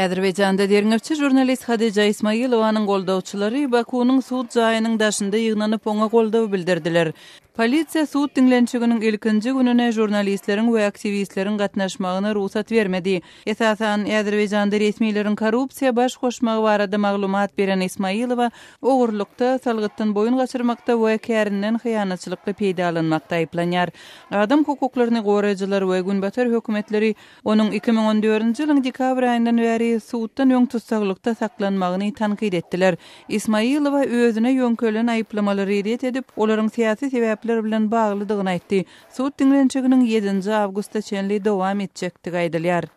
Azerbayjanda derňirçi jurnalist Hadija Ismailowanyň goldawçylary Bakunyň suud jaýynyň daşynda ýygnanyp oňa goldaw bildirdiler. Polisiýa suud dinlençiginiň ilkinji gününe jurnalistleriň we aktivistleriň gatnaşmagyna ruhsat bermedi. Esasan Azerbayjanda resmiýetlerin korrupsiýa baş goşmagy barada maglumat beren Ismailowa ogurlukda, salgytdan boyun gaçyrmakda we kärinden hyýanatçylykda peýdalanmakda aýplanýar. Adam hukuklaryny goraýjylar we günbatar hökümetleri onuň 2014-nji ýylyň dekabr aýyndan bäri suuddan öň tutsaklykda saklanmagyny tankyd etdiler. Ismailowa özüne ýönkelen aýplamalary ret edip, olaryň syýasy sebäpler bilen baglydygyny aýtdy. Suud dinlençiginiň 7-nji awgustda çenli dowam etjekdigi aýdylýar.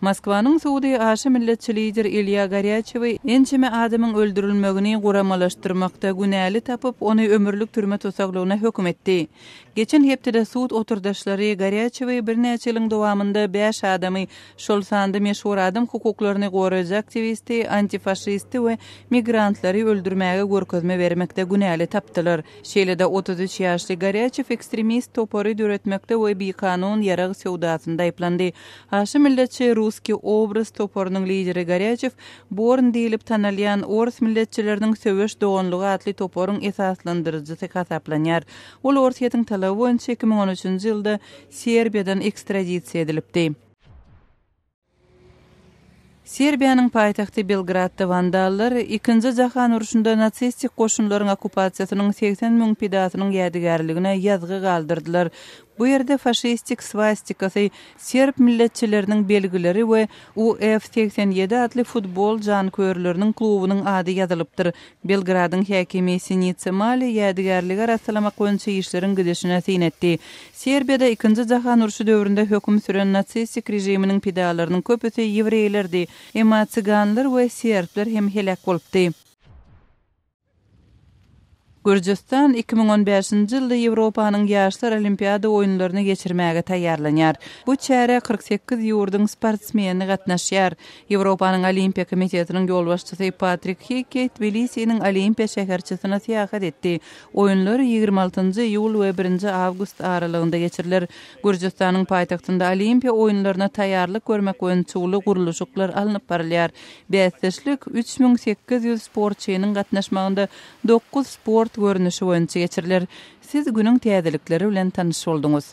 Moskwanyň suudy aşy milletçi lider Ilya Goryachewy ençime adamyň öldürilmegini guramalaşdyrmakda günäli tapyp ony ömürlük türme tutsaklygyna hökm etdi. Geçen hepde suud oturdaşlary Goryachewy bir näçe ýylyň dowamında 5 adamy şol sandy meşhur adam hukuklaryny goraýjy aktivisti, antifaşisti we migrantlary öldürmäge görkezme bermekde günäli tapdylar. Şeýle-de 33 ýaşly Goryachew ekstremist topory döretmekde we bekanun ýarag sewdasynda aýplandy. Aşy milletçi Ruski obraz toporynyň lideri Goryachew Born diýilip tanalýan Ors milletçileriniň söwüş doganlygy atly toporyň esaslandyrjysy hasaplanýar. Ol Orsiýetiň talaby boýunça 2013-nji ýylda Serbiýadan ekstradisiýa edilipdi. Serbiýanyň paýtagty Belgradda vandallar 2-nji jahan uruşunda natsistik goşunlaryň okupasiýasynyň 80 000 pidasynyň ýadygarligine ýazgy galdyrdylar. Bu ýerde faşistik swastikasy, serb milletçileriniň belgileri we UF87 adly futbol jankörleriniň klubynyň ady ýazylypdyr. Belgradyň häkimi Sinica Mali ýadygarlygy rastlamak boýunça işleriň gidişine synetdi. Serbiýada 2-nji jahan uruşy döwründe höküm süren natsistik rejiminiň pidalarynyň köpüsi ýewreýlerdi. Emma tsiganlar we serbler hem helak bolupdy. Gürcistan 2015-nji ýylda Ýewropanyň ýaşlar olimpiada oýunlaryny geçirmäge taýýarlanýar. Bu çäre 48 ýurdyň sportsmeni gatnaşýar. Ýewropanyň Olimpiya komitetiniň ýolbaşçysy Patrick Hickey Tbilisiň Olimpiya şäherçisine syýahat etdi. Oýunlar 26-njy ýul we 1-nji awgust aralygynda geçirilir. Gürcistanyň paýtagtynda Olimpiya oýunlaryna taýýarlyk görmek üçin çuly guruluşyklar alınıp barylýar. Bäsleşlik 3800 sportçynyň gatnaşmagynda 9 sport görünüşi boýunça geçirilir. Siz günüň täzelikleri bilen tanyş boldunuz.